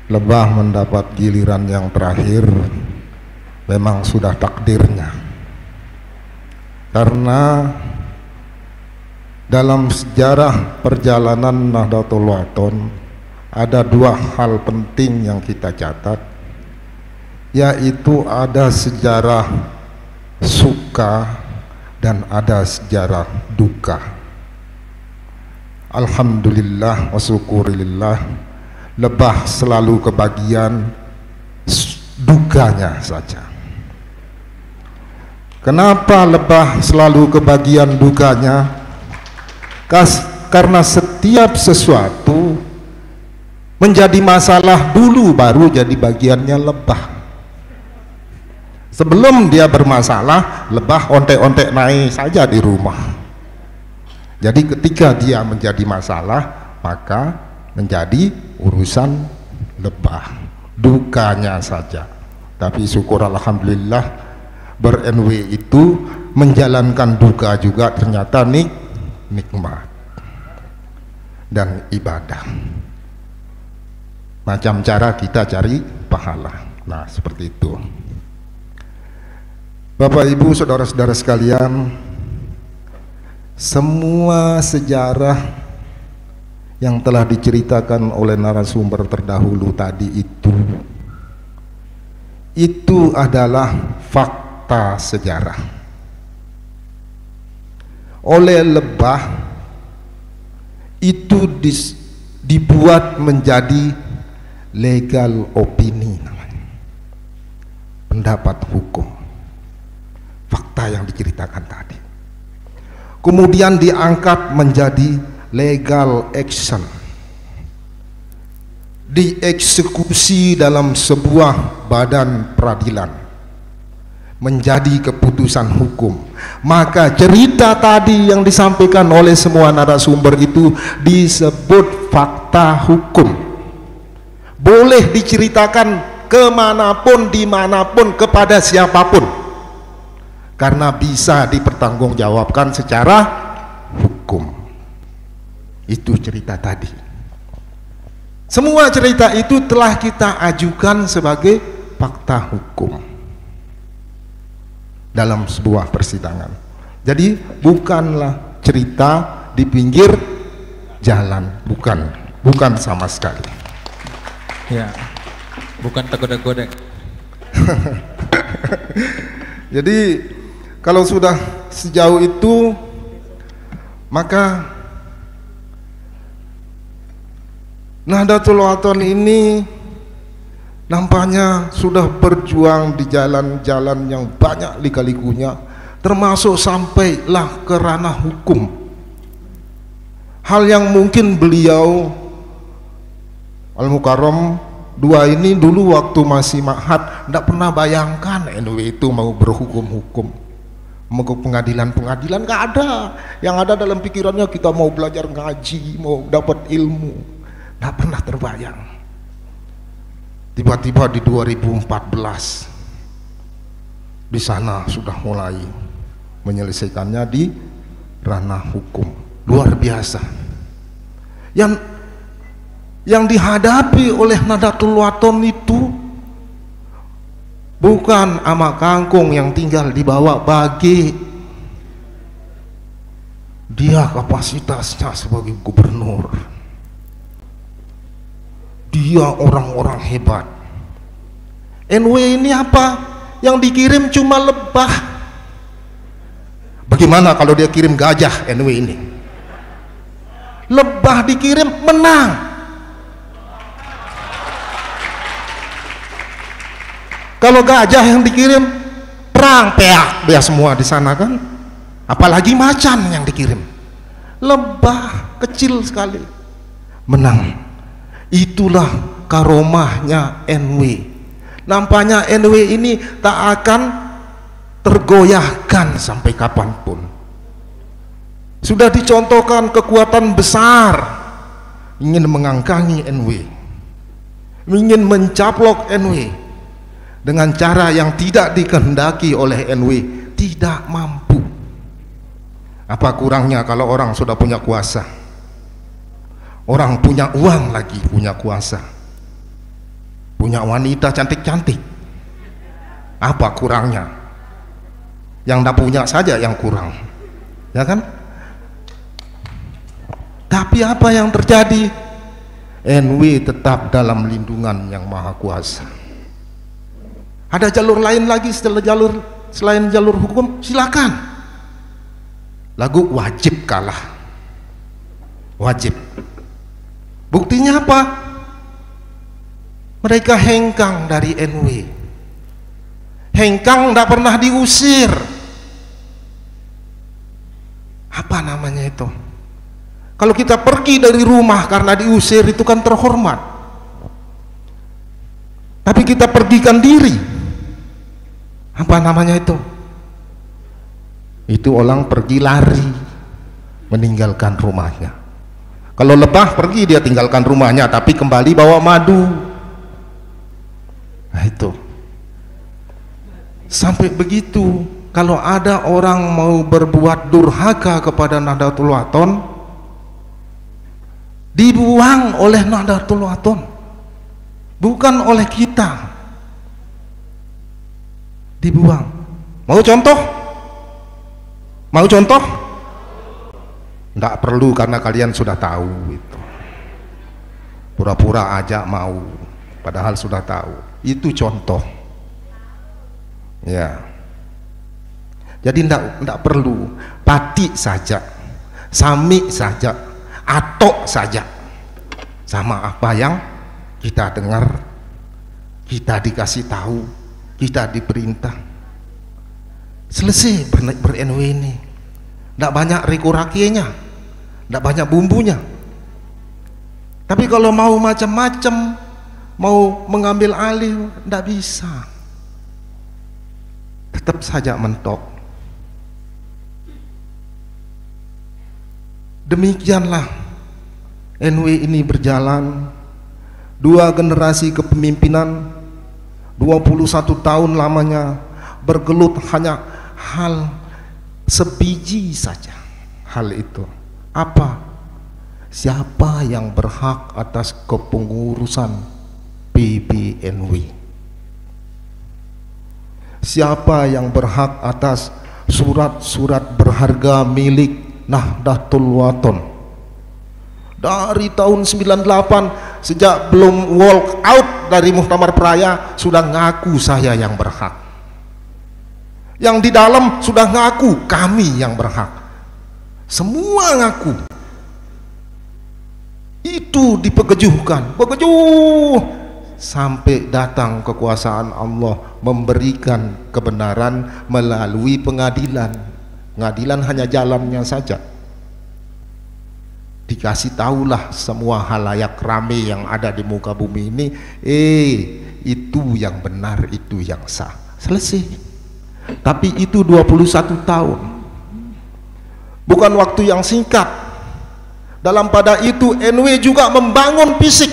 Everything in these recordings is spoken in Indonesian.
Lebah mendapat giliran yang terakhir memang sudah takdirnya, karena dalam sejarah perjalanan Nahdlatul Wathon ada dua hal penting yang kita catat, yaitu ada sejarah suka dan ada sejarah duka. Alhamdulillah wa syukurillah, lebah selalu kebagian dukanya saja. Kenapa lebah selalu kebagian dukanya? Karena setiap sesuatu menjadi masalah dulu baru jadi bagiannya lebah. Sebelum dia bermasalah, lebah ontek-ontek naik saja di rumah. Jadi ketika dia menjadi masalah, maka menjadi urusan lebah, dukanya saja. Tapi syukur alhamdulillah, ber-NW itu menjalankan duka juga ternyata nikmat dan ibadah. Macam cara kita cari pahala. Nah, seperti itu. Bapak Ibu saudara-saudara sekalian, semua sejarah yang telah diceritakan oleh narasumber terdahulu tadi itu adalah fakta sejarah. Oleh lebah itu dibuat menjadi legal opini namanya, pendapat hukum, fakta yang diceritakan tadi, kemudian diangkat menjadi legal action, dieksekusi dalam sebuah badan peradilan menjadi keputusan hukum. Maka cerita tadi yang disampaikan oleh semua narasumber itu disebut fakta hukum, boleh diceritakan kemanapun, dimanapun, kepada siapapun, karena bisa dipertanggungjawabkan secara hukum. Itu cerita tadi. Semua cerita itu telah kita ajukan sebagai fakta hukum dalam sebuah persidangan. Jadi bukanlah cerita di pinggir jalan, bukan sama sekali. Ya, bukan tergodek-godek. Jadi kalau sudah sejauh itu, maka Nahdlatul Wathon ini nampaknya sudah berjuang di jalan-jalan yang banyak lika-likunya, termasuk sampailah ke ranah hukum. Hal yang mungkin beliau Al-Mukarram dua ini dulu waktu masih ma'had tidak pernah bayangkan NW itu mau berhukum-hukum, mau ke pengadilan-pengadilan, nggak ada. Yang ada dalam pikirannya kita mau belajar ngaji, mau dapat ilmu. Nggak pernah terbayang. Tiba-tiba di 2014 di sana sudah mulai menyelesaikannya di ranah hukum. Luar biasa. Yang dihadapi oleh Nahdlatul Wathon itu bukan ama kangkung yang tinggal di bawah bagi. Dia kapasitasnya sebagai gubernur. Dia orang-orang hebat. NW ini apa? Yang dikirim cuma lebah. Bagaimana kalau dia kirim gajah NW ini? Lebah dikirim menang. Kalau gajah yang dikirim perang, peak dia semua di sana kan. Apalagi macan yang dikirim. Lebah kecil sekali menang. Itulah karomahnya NW. Nampaknya NW ini tak akan tergoyahkan sampai kapanpun. Sudah dicontohkan kekuatan besar ingin mengangkangi NW, ingin mencaplok NW dengan cara yang tidak dikehendaki oleh NW, tidak mampu. Apa kurangnya kalau orang sudah punya kuasa? Orang punya uang lagi punya kuasa. punya wanita cantik-cantik. Apa kurangnya? Yang tidak punya saja yang kurang, ya kan? Tapi apa yang terjadi? NW tetap dalam lindungan yang maha kuasa. Ada jalur lain lagi selain jalur hukum, silakan. Lagu wajib kalah, wajib. Buktinya apa? Mereka hengkang dari NW. Hengkang tidak pernah diusir. Apa namanya itu? Kalau kita pergi dari rumah karena diusir itu kan terhormat. Tapi kita pergikan diri, apa namanya itu? Itu orang pergi lari, meninggalkan rumahnya. Kalau lebah pergi dia tinggalkan rumahnya, tapi kembali bawa madu. Nah itu. Sampai begitu, kalau ada orang mau berbuat durhaka kepada Nahdlatul Wathon, dibuang oleh Nahdlatul Wathon, bukan oleh kita. Dibuang. Mau contoh? Mau contoh? Tidak perlu karena kalian sudah tahu itu. Pura-pura aja mau, padahal sudah tahu. Itu contoh. Ya. Jadi tidak perlu. Pati saja, sami saja, atok saja, sama apa yang kita dengar, kita dikasih tahu, kita diperintah. Selesai ber-NW ini. Tidak banyak reko-rakinya, tidak banyak bumbunya. Tapi kalau mau macam-macam, mau mengambil alih, tidak bisa. Tetap saja mentok. Demikianlah NW ini berjalan. 2 generasi kepemimpinan, 21 tahun lamanya, bergelut hanya hal sebiji saja. Hal itu apa? Siapa yang berhak atas kepengurusan PBNW? Siapa yang berhak atas surat-surat berharga milik Nahdlatul Wathon? Dari tahun 98, sejak belum walk out dari Muktamar Peraya, sudah ngaku saya yang berhak. Yang di dalam sudah ngaku kami yang berhak. Semua ngaku. Itu dipegejuhkan, pegejuh, sampai datang kekuasaan Allah memberikan kebenaran melalui pengadilan. Pengadilan hanya jalannya saja. Dikasih tahulah semua halayak rame yang ada di muka bumi ini, itu yang benar, itu yang sah. Selesai. Tapi itu 21 tahun. Bukan waktu yang singkat. Dalam pada itu NW juga membangun fisik.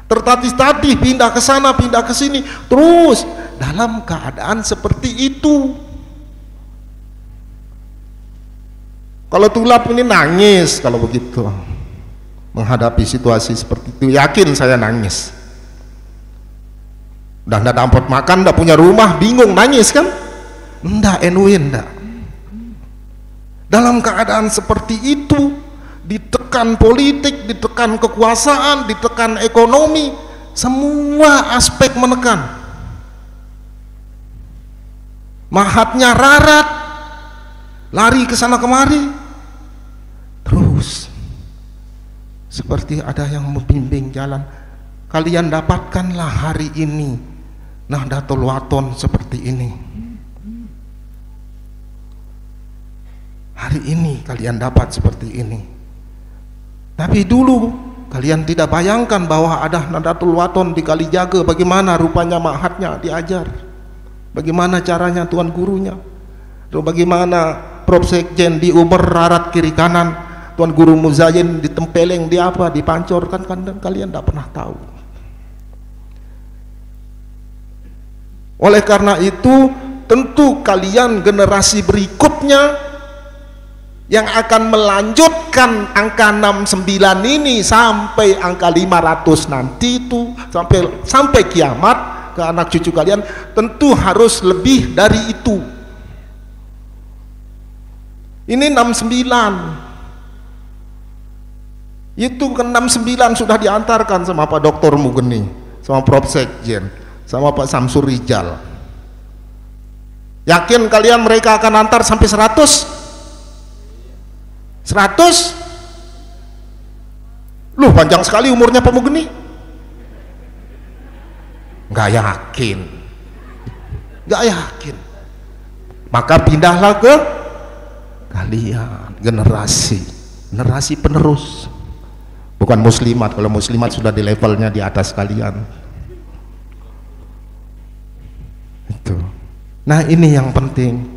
Tertatih-tatih, pindah ke sana, pindah ke sini, terus dalam keadaan seperti itu. Kalau Tulap ini nangis kalau begitu menghadapi situasi seperti itu, yakin saya nangis. Udah nggak dapat makan, nggak punya rumah, bingung, nangis kan? Enggak, NW enggak. Dalam keadaan seperti itu, ditekan politik, ditekan kekuasaan, ditekan ekonomi, semua aspek menekan. Mahatnya rarat, lari ke sana kemari, terus seperti ada yang membimbing jalan. Kalian dapatkanlah hari ini Nahdlatul Wathon seperti ini. Hari ini kalian dapat seperti ini. Tapi dulu kalian tidak bayangkan bahwa ada Nahdlatul Wathon di Kalijaga. Bagaimana rupanya mahatnya diajar, bagaimana caranya tuan gurunya, terus bagaimana Prof Sekjen diuber rarat kiri kanan, tuan guru Muzayin ditempeleng, di apa, dipancorkan, kan kalian tidak pernah tahu. Oleh karena itu tentu kalian generasi berikutnya yang akan melanjutkan angka 69 ini sampai angka 500 nanti itu, sampai kiamat ke anak cucu kalian, tentu harus lebih dari itu. Ini 69, itu ke 69 sudah diantarkan sama Pak Dr. Mugeni, sama Prof. Sekjen, sama Pak Samsur Rijal. Yakin kalian mereka akan antar sampai 100? 100? Loh, panjang sekali umurnya Pak Mugeni. Nggak yakin, nggak yakin. Maka pindahlah ke kalian, generasi penerus, bukan muslimat. Kalau muslimat sudah di levelnya di atas kalian itu. Nah, ini yang penting.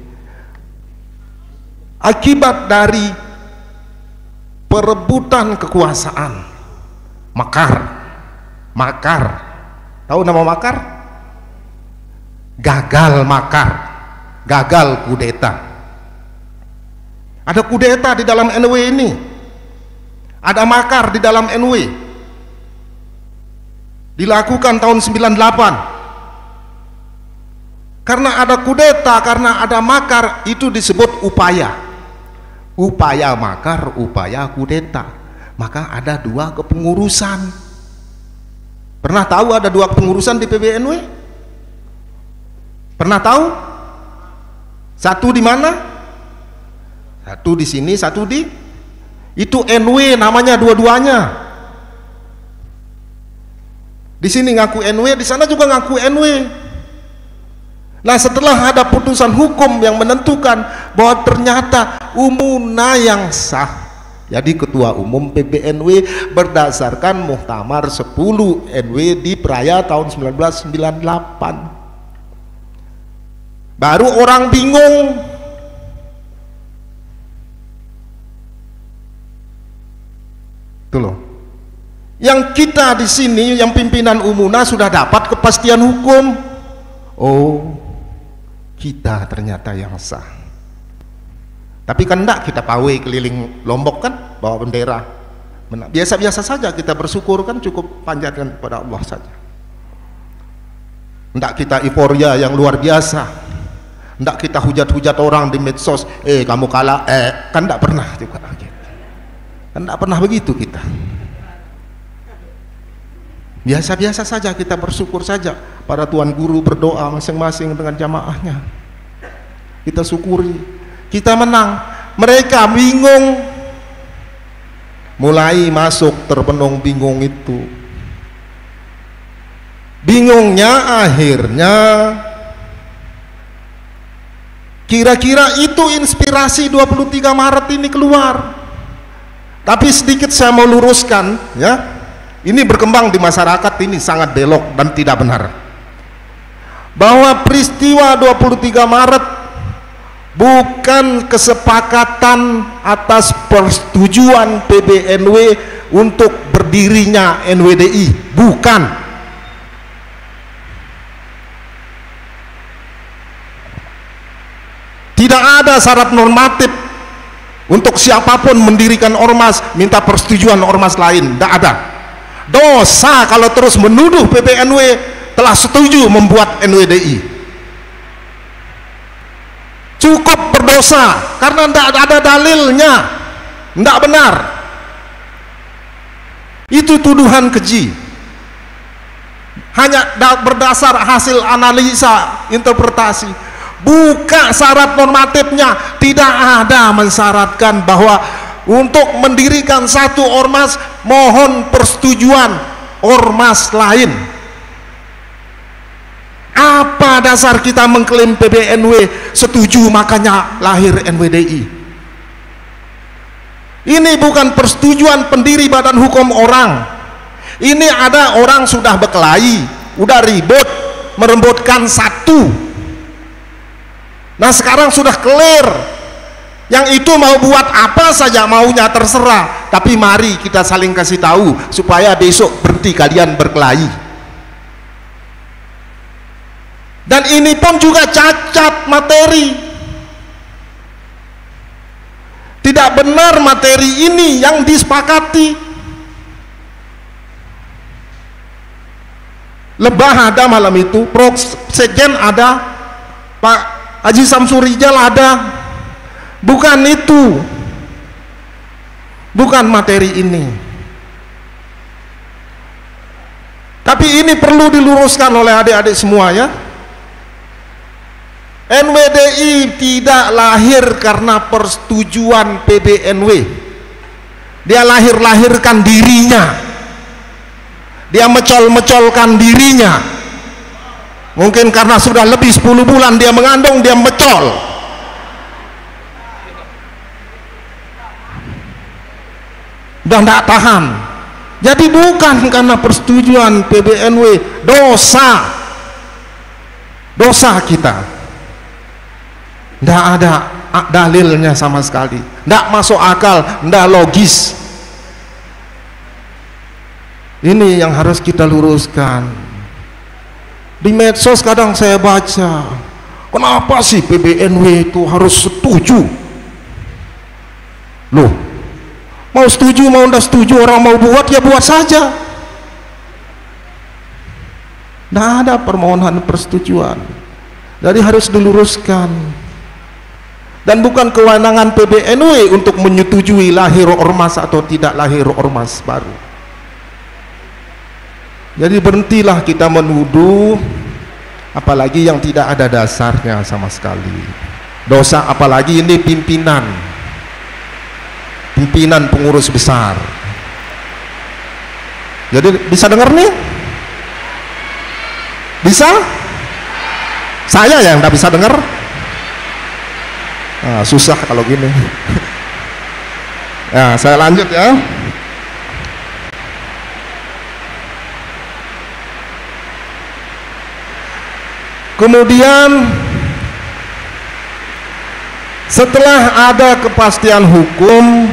Akibat dari perebutan kekuasaan, makar, tahu nama makar? Gagal makar, gagal kudeta. Ada kudeta di dalam NW ini, ada makar di dalam NW, dilakukan tahun 98. Karena ada kudeta, karena ada makar, itu disebut upaya makar, upaya kudeta. Maka ada 2 kepengurusan. Pernah tahu ada 2 kepengurusan di PBNW? Pernah tahu? Satu di mana? Satu di sini, satu di itu NW namanya, dua-duanya. Di sini ngaku NW, di sana juga ngaku NW. Nah, setelah ada putusan hukum yang menentukan bahwa ternyata Umuna yang sah, jadi ketua umum PBNW berdasarkan Muktamar 10 NW di Praia tahun 1998. Baru orang bingung. Itu loh. Yang kita di sini, yang pimpinan Umuna sudah dapat kepastian hukum. Oh, kita ternyata yang sah. Tapi kan enggak kita pawai keliling Lombok kan, bawa bendera. Biasa-biasa saja kita bersyukur kan, cukup panjatkan kepada Allah saja. Enggak kita euforia yang luar biasa. Enggak kita hujat-hujat orang di medsos, kamu kalah, kan enggak pernah juga. Kan enggak pernah begitu kita. Biasa-biasa saja kita bersyukur saja. Para tuan guru berdoa masing-masing dengan jamaahnya. Kita syukuri. Kita menang. Mereka bingung. Mulai masuk terpenung bingung itu. Bingungnya akhirnya kira-kira itu inspirasi 23 Maret ini keluar. Tapi sedikit saya mau luruskan ya. Ini berkembang di masyarakat, ini sangat belok dan tidak benar. Bahwa peristiwa 23 Maret bukan kesepakatan atas persetujuan PBNW untuk berdirinya NWDI, bukan. Tidak ada syarat normatif untuk siapapun mendirikan ormas minta persetujuan ormas lain, tidak ada. Dosa kalau terus menuduh PBNW telah setuju membuat NWDI. Cukup berdosa karena tidak ada dalilnya, tidak benar. Itu tuduhan keji, hanya berdasar hasil analisa interpretasi. Buka syarat normatifnya, tidak ada mensyaratkan bahwa untuk mendirikan satu ormas mohon persetujuan ormas lain. Apa dasar kita mengklaim PBNW setuju makanya lahir NWDI? Ini bukan persetujuan pendiri badan hukum orang. Ini ada orang sudah berkelahi, udah ribut, merembutkan satu. Nah sekarang sudah clear. Yang itu mau buat apa saja maunya terserah, tapi mari kita saling kasih tahu supaya besok berhenti kalian berkelahi. Dan ini pun juga cacat materi. Tidak benar materi ini yang disepakati. Lebah ada malam itu, Prof. Sekjen ada, Pak Haji Samsurijal ada. Bukan itu, bukan materi ini. Tapi ini perlu diluruskan oleh adik-adik semua ya. NWDI tidak lahir karena persetujuan PBNW. Dia lahirkan dirinya. Dia mecol-mecolkan dirinya. Mungkin karena sudah lebih 10 bulan dia mengandung, dia mecol. Udah tidak tahan. Jadi bukan karena persetujuan PBNW. Dosa kita. Tidak ada dalilnya sama sekali. Tidak masuk akal, tidak logis. Ini yang harus kita luruskan. Di medsos kadang saya baca, kenapa sih PBNW itu harus setuju? Loh, mau setuju mau tidak setuju, orang mau buat ya buat saja. Tidak ada permohonan persetujuan. Jadi harus diluruskan. Dan bukan kewenangan PBNW untuk menyetujui lahir ormas atau tidak lahir ormas baru. Jadi berhentilah kita menuduh, apalagi yang tidak ada dasarnya sama sekali. Dosa, apalagi ini pimpinan pengurus besar. Jadi bisa dengar nih? Bisa? Saya yang tidak bisa dengar. Nah, susah kalau gini. Ya, saya lanjut ya. Kemudian setelah ada kepastian hukum,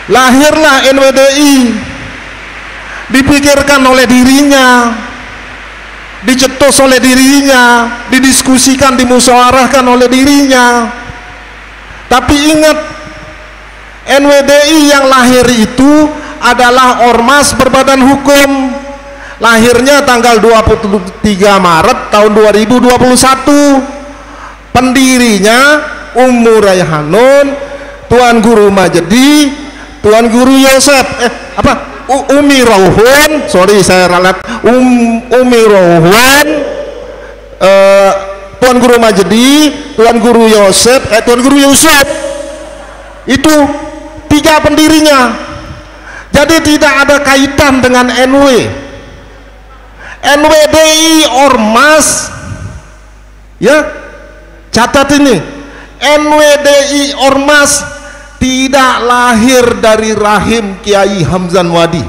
lahirlah NWDI. Dipikirkan oleh dirinya, dicetus oleh dirinya, didiskusikan, dimusyawarahkan oleh dirinya. Tapi ingat, NWDI yang lahir itu adalah ormas berbadan hukum. Lahirnya tanggal 23 Maret tahun 2021. Pendirinya Ummu Raihanun, Tuan Guru Majdi, Tuan Guru Yosep, Umi Rauhun, sorry saya ralat, Umi Rauhun, Tuan Guru Majdi, Tuan Guru Yosep, Tuan Guru Yusuf. Itu 3 pendirinya. Jadi tidak ada kaitan dengan NW. NWDI ormas, ya, catat ini, NWDI ormas tidak lahir dari rahim Kiai Hamzan Wadi.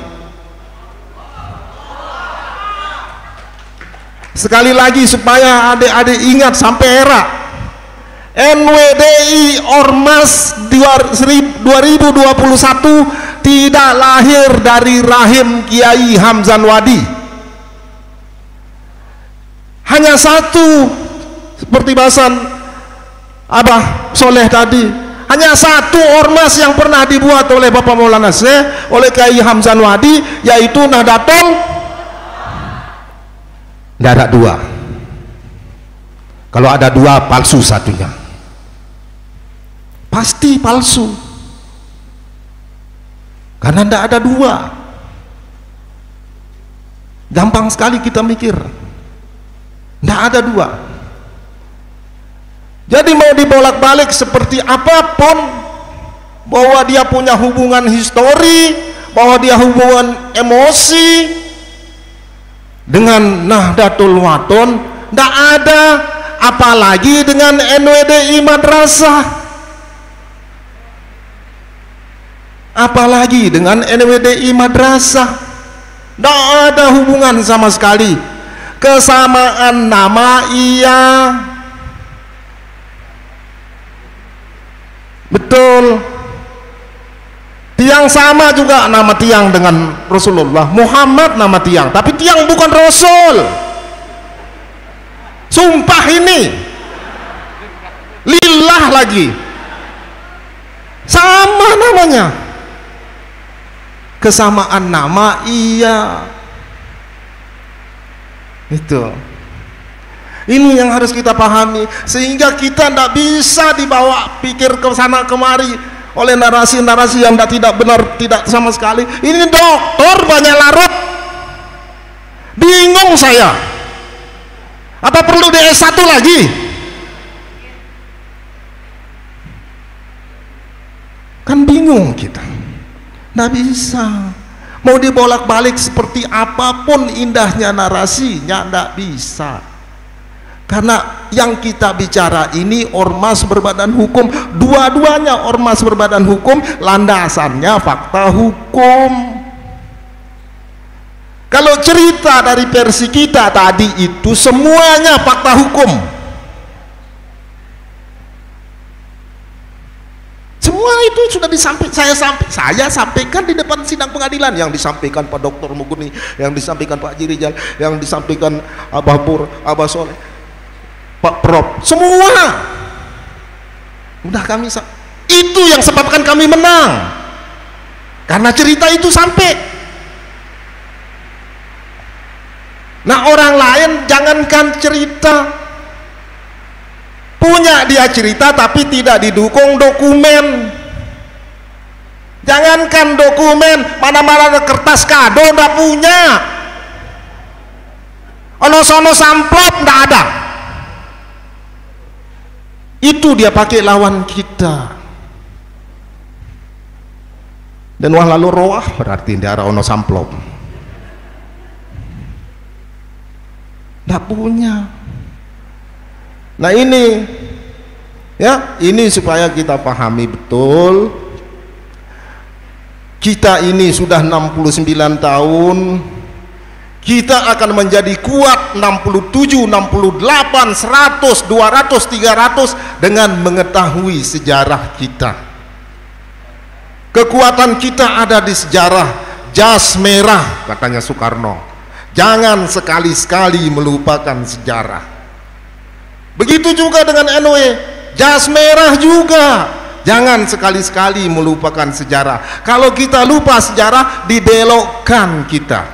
Sekali lagi supaya adik-adik ingat sampai era, NWDI ormas 2021 tidak lahir dari rahim Kiai Hamzan Wadi. Hanya satu, seperti bahasan Abah Soleh tadi, hanya satu ormas yang pernah dibuat oleh Bapak Maulana Syekh, oleh Kiai Hamzan Wadi, yaitu Nahdlatul. Tidak ada 2. Kalau ada 2 palsu satunya, pasti palsu, karena tidak ada 2. Gampang sekali kita mikir. Tidak ada 2. Jadi mau dibolak-balik seperti apapun, bahwa dia punya hubungan histori, bahwa dia hubungan emosi dengan Nahdlatul Wathon, tidak ada. Apalagi dengan NWDI Madrasah, apalagi dengan NWDI Madrasah, tidak ada hubungan sama sekali. Kesamaan nama iya, betul. Tiang sama juga nama tiang dengan Rasulullah Muhammad, nama tiang, tapi tiang bukan Rasul. Sumpah ini lillah lagi, sama namanya, kesamaan nama, iya. Itu ini yang harus kita pahami, sehingga kita tidak bisa dibawa pikir ke sana kemari oleh narasi-narasi yang tidak benar, tidak sama sekali. Ini dokter banyak larut, bingung saya, apa perlu di S1 lagi? Kan bingung kita, nggak bisa. Mau dibolak-balik seperti apapun indahnya narasinya, nggak bisa. Karena yang kita bicara ini ormas berbadan hukum, dua-duanya ormas berbadan hukum, landasannya fakta hukum. Kalau cerita dari versi kita tadi itu semuanya fakta hukum, semua itu sudah saya sampaikan di depan sidang pengadilan, yang disampaikan Pak Dr. Muguni, yang disampaikan Pak Haji Rijal, yang disampaikan Abah Pur, Abah Soleh, Pak Prof, semua udah kami itu yang sebabkan kami menang, karena cerita itu sampai. Nah, orang lain jangankan cerita, punya dia cerita tapi tidak didukung dokumen. Jangankan dokumen, mana-mana kertas kado nggak punya, ono-sono amplop nggak ada. Itu dia pakai lawan kita. Dan wah lalu roah berarti dia ada ono amplop, nggak punya. Nah ini ya, ini supaya kita pahami betul, kita ini sudah 69 tahun, kita akan menjadi kuat 67, 68, 100, 200, 300 dengan mengetahui sejarah kita. Kekuatan kita ada di sejarah. Jas merah katanya Soekarno, jangan sekali-sekali melupakan sejarah. Begitu juga dengan NW, jas merah juga, jangan sekali-sekali melupakan sejarah. Kalau kita lupa sejarah, dibelokkan kita.